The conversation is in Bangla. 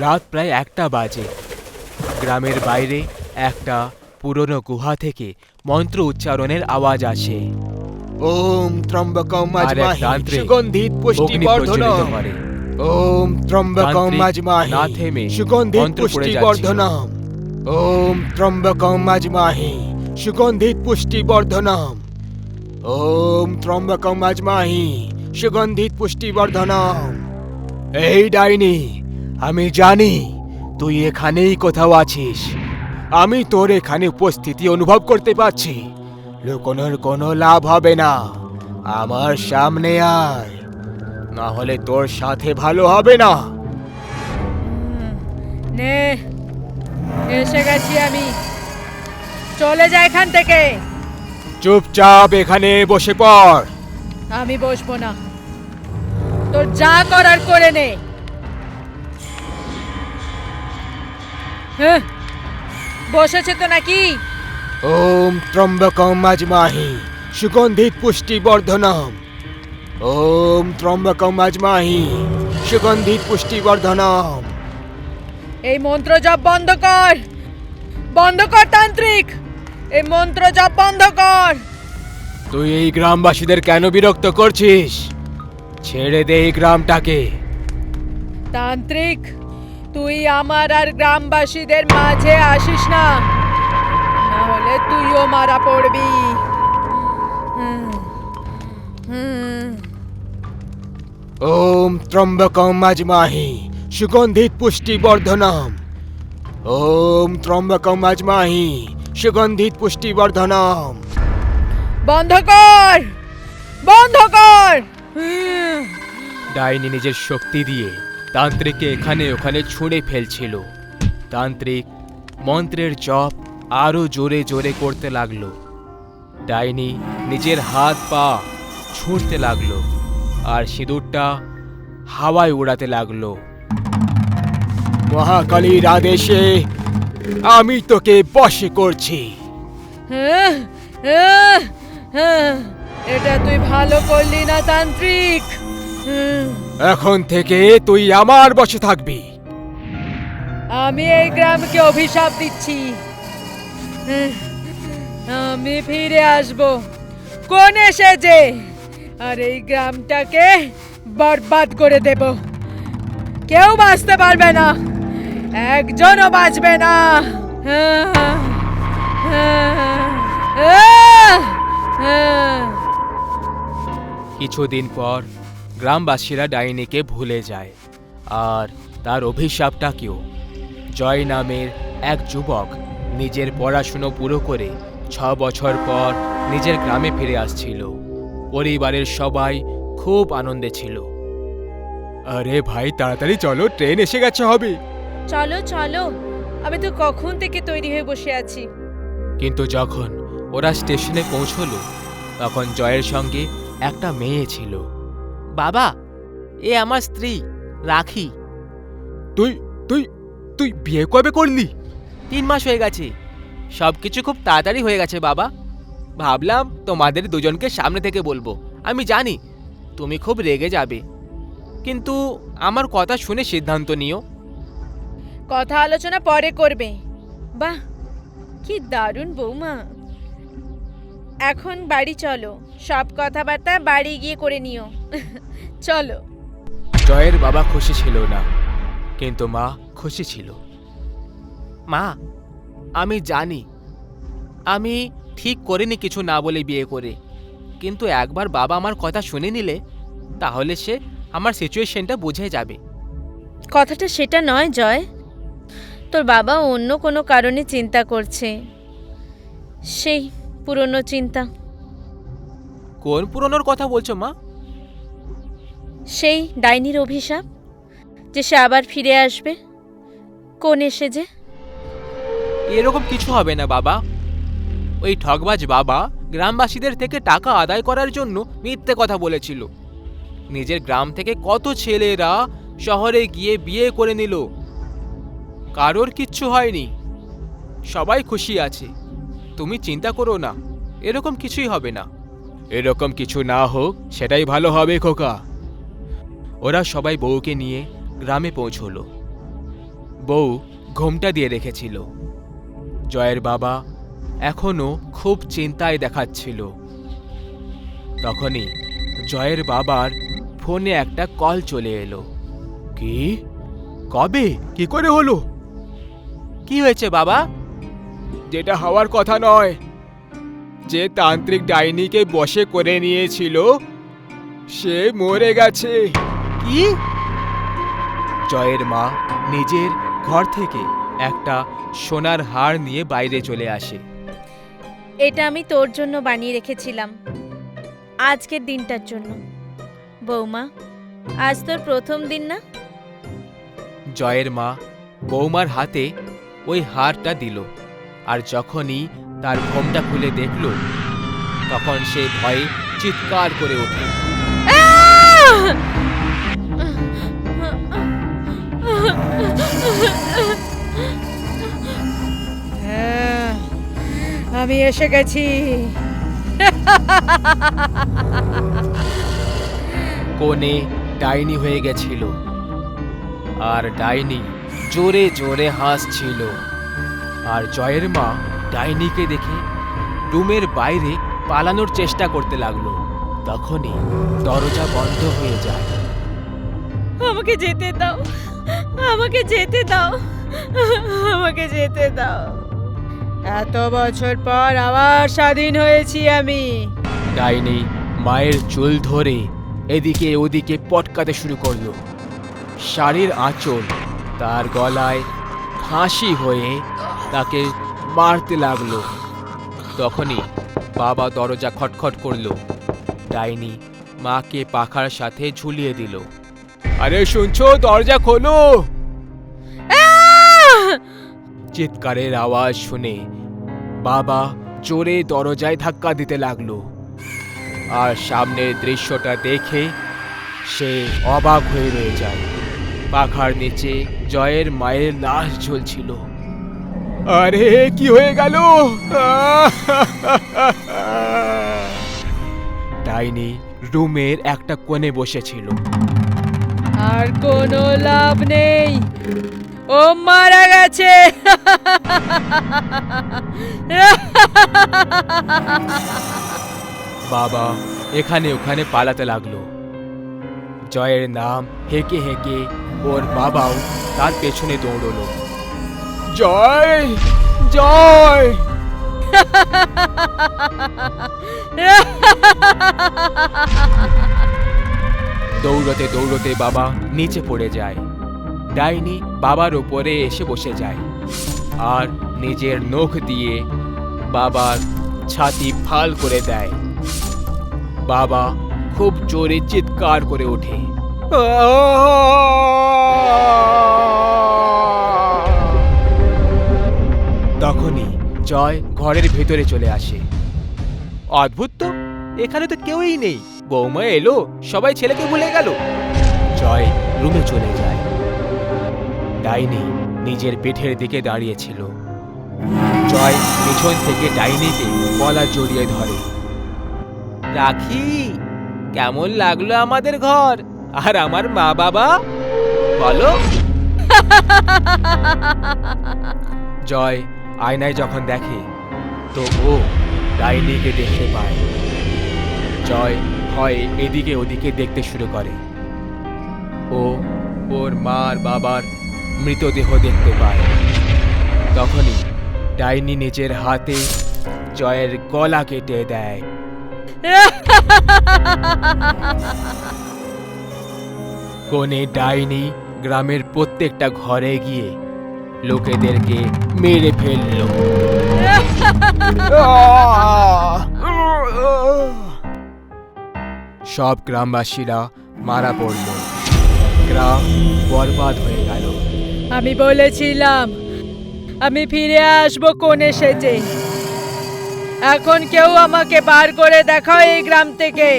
রাত প্রায় 1টা বাজে। গ্রামের বাইরে একটা পুরনো গুহা থেকে মন্ত্র উচ্চারণের আওয়াজ আসে। ওম ত্রম্বকম আর এক আজমাহি তান্ত্রিক সুগন্ধিত পুষ্টি অগ্নি প্রজ্বলিত বর্ধনম। করে। ওম ত্রম্বকম তান্ত্রিক আজমাহি না থেমে সুগন্ধিত মন্ত্র পড়ে পুষ্টি যাচ্ছিল। বর্ধনম। ওম ত্রম্বকম আজমাহি সুগন্ধিত পুষ্টি বর্ধনম। ওম ত্রম্বকম আজমাহি সুগন্ধিত পুষ্টি বর্ধনম। এই ডাইনি, আমি জানি তুই এখানেই কোথাও আছিস। আমি তোর এখানে উপস্থিতি অনুভব করতে পারছি। লুকোনোর কোনো লাভ হবে না, আমার সামনে আয়, না হলে তোর সাথে ভালো হবে না। নে, এসে গেছি আমি। চলে যা এখান থেকে। চুপচাপ এখানে বসে পড়। আমি বসবো না, তোর যা করার করে নে। হ্যাঁ, বসেছে তো নাকি? ওম ত্রম্বকম আজমাহি সুগন্ধিত পুষ্টি বর্ধনম। ওম ত্রম্বকম আজমাহি সুগন্ধিত পুষ্টি বর্ধনম। এই মন্ত্র জপ বন্ধ কর, বন্ধ কর তান্ত্রিক, এই মন্ত্র জপ বন্ধ কর। তুই এই গ্রামবাসীদের কেন বিরক্ত করছিস? ছেড়ে দে এই গ্রামটাকে। তান্ত্রিক, তুই আমার আর গ্রামবাসীদের মাঝে আসিস না, না হলে তুইও মারা পড়বি। ওম ত্রম্বকম আজমাহি সুগন্ধিত পুষ্টি বর্ধনম। ওম ত্রম্বকম আজমাহি সুগন্ধিত পুষ্টি বর্ধনম। বন্ধ কর, বন্ধ কর। ডাইনি নিজের শক্তি দিয়ে তান্ত্রিককে এখানে ওখানে ছুঁড়ে ফেলছিল। তান্ত্রিক মন্ত্রের জপ আরো জোরে জোরে করতে লাগলো। ডাইনি নিজের হাত পা ছুঁড়তে লাগলো আর সিঁদুরটা হাওয়ায় উড়াতে লাগলো। মহাকালীর আদেশে আমি তোকে বশে করছি। এটা তুই ভালো করলি না তান্ত্রিক। এখন থেকে তুই আমার বশে থাকবি। আমি এই গ্রামকে অভিশাপ দিচ্ছি, আমি ফিরে আসব কোন এসে যে, আর এই গ্রামটাকে বরবাদ করে দেব। কেউ বাঁচতে পারবে না, একজনও বাঁচবে না। কিছুদিন পর গ্রামবাসীরা ডাইনিকে ভুলে যায় আর তার অভিশাপটাকেও। জয় নামের এক যুবক নিজের পড়াশুনো পুরো করে 6 বছর পর নিজের গ্রামে ফিরে আসছিল। পরিবারের সবাই খুব আনন্দে ছিল। আরে ভাই, তাড়াতাড়ি চলো, ট্রেন এসে গেছে হবে। চলো চলো, আমি তো কখন থেকে তৈরি হয়ে বসে আছি। কিন্তু যখন ওরা স্টেশনে পৌঁছলো তখন জয়ের সঙ্গে একটা মেয়ে ছিল। বাবা, এ আমার স্ত্রী রাখি। তুই তুই তুই বিয়ে কবে করলি? 3 মাস হয়ে গেছে। সবকিছু খুব তাড়াতাড়ি হয়ে গেছে বাবা। ভাবলাম তোমাদের দুজনকে সামনে থেকে বলবো। আমি জানি তুমি খুব রেগে যাবে, কিন্তু আমার কথা শুনে সিদ্ধান্ত নিও। কথা আলোচনা পরে করবে। বাহ, কি দারুণ বৌমা। এখন বাড়ি চলো, সব কথাবার্তা বাড়ি গিয়ে করে নিও। চলো। জয়ের বাবা খুশি ছিল না, কিন্তু মা খুশি ছিল। মা, আমি জানি আমি ঠিক করিনি কিছু না বলে বিয়ে করে, কিন্তু একবার বাবা আমার কথা শুনে নিলে তাহলে সে আমার সিচুয়েশনটা বুঝে যাবে। কথাটা সেটা নয় জয়, তোর বাবা অন্য কোনো কারণে চিন্তা করছে, সেই পুরনো চিন্তা। কোন পুরনোর কথা বলছো মা? সেই ডাইনির অভিশাপ, যে সে আবার ফিরে আসবে কোন এসে যে। এরকম কিছু হবে না বাবা। ওই ঠগবাজ বাবা গ্রামবাসীদের থেকে টাকা আদায় করার জন্য মিথ্যে কথা বলেছিল। নিজের গ্রাম থেকে কত ছেলেরা শহরে গিয়ে বিয়ে করে নিল, কারোর কিচ্ছু হয়নি, সবাই খুশি আছে। তুমি চিন্তা করো না, এরকম কিছুই হবে না। এরকম কিছু না হোক সেটাই ভালো হবে খোকা। ওরা সবাই বউকে নিয়ে গ্রামে পৌঁছলো। বউ ঘোমটা দিয়ে রেখেছিল। জয়ের বাবা এখনো খুব চিন্তায় দেখাচ্ছিল। তখনই জয়ের বাবার ফোনে একটা কল চলে এলো। কি? কবে? কি করে হলো? কি হয়েছে বাবা? যেটা হওয়ার কথা নয়, যে তান্ত্রিক ডাইনিকে বশে করে নিয়েছিল সে মরে গেছে। কি? জয়ের মা নিজের ঘর থেকে একটা সোনার হার নিয়ে বাইরে চলে আসে। এটা আমি তোর জন্য বানিয়ে রেখেছিলাম আজকের দিনটার জন্য। বৌমা, আজ তোর প্রথম দিন না? জয়ের মা বৌমার হাতে ওই হারটা দিল, আর যখনই তার ঘোমটা খুলে দেখল তখন সে ভয়ে চিৎকার করে ওঠে। হ্যাঁ, আমি এসে গেছি। কোণে ডাইনি হয়ে গেছিল, আর ডাইনি জোরে জোরে হাসছিল। আর জয়ের মা ডাইনিকে দেখে রুমের বাইরে পালানোর চেষ্টা করতে লাগলো। তখনই দরজা বন্ধ হয়ে যায়। আমাকে যেতে দাও, আমাকে যেতে দাও, আমাকে যেতে দাও। এত বছর পর আবার স্বাধীন হয়েছি আমি। ডাইনি মায়ের চুল ধরে এদিকে ওদিকে পটকাতে শুরু করলো। শাড়ির আঁচল তার গলায় ফাঁসি হয়ে তাকে মারতে লাগলো। তখনই বাবা দরজা খটখট করলো। ডাইনি মাকে পাখার সাথে ঝুলিয়ে দিল। আরে শুনছো, দরজা খোলো। চিৎকারের আওয়াজ শুনে বাবা জোরে দরজায় ধাক্কা দিতে লাগলো। আর সামনের দৃশ্যটা দেখে সে অবাক হয়ে রয়ে যায়। পাখার নিচে জয়ের মায়ের লাশ ঝুলছিল। আরে কি হয়ে গেল? ডাইনি রুমের একটা কোণে বসেছিল। আর কোনো লাভ নেই, ও মারা গেছে। বাবা এখানে ওখানে পালাতে লাগলো। জয়ের নাম হেঁকে হেঁকে ওর বাবাও তার পেছনে দৌড়লো। জয়, জয়! দৌড়তে দৌড়তে বাবা নিচে পড়ে যায়। ডাইনি বাবার উপরে এসে বসে যায় আর নিজের নখ দিয়ে বাবার ছাতি ফাল করে দেয়। বাবা খুব জোরে চিৎকার করে ওঠে। তখনই জয় ঘরের ভেতরে চলে আসে। অদ্ভুত তো, এখানে তো কেউই নেই। বৌমা এলো, সবাই ছেলেকে ভুলে গেল। জয় রুমে চলে যায়। ডাইনি নিজের পেটের দিকে দাঁড়িয়েছিল। জয় পেছন থেকে ডাইনিকে গলা জড়িয়ে ধরে। রাখি, কেমন লাগলো আমাদের ঘর আর আমার মা বাবা, বলো? জয় আয়নায় যখন দেখে তো ও ডাইনিকে দেখতে পায়। জয় ভয়ে এদিকে ওদিকে দেখতে শুরু করে। ও ওর মা আর বাবার মৃতদেহ দেখতে পায়। তখনই ডাইনি নিজের হাতে জয়ের গলা কেটে দেয়। কোণে ডাইনি গ্রামের প্রত্যেকটা ঘরে গিয়ে লোকেদেরকে মেরে ফেললো। সব গ্রামবাসীরা মারা পড়ল। গ্রাম বরবাদ হয়ে গেল। আমি বলেছিলাম আমি ফিরে আসবো কোণে সেজে। এখন কেউ আমাকে বার করে দেখাও এই গ্রাম থেকে।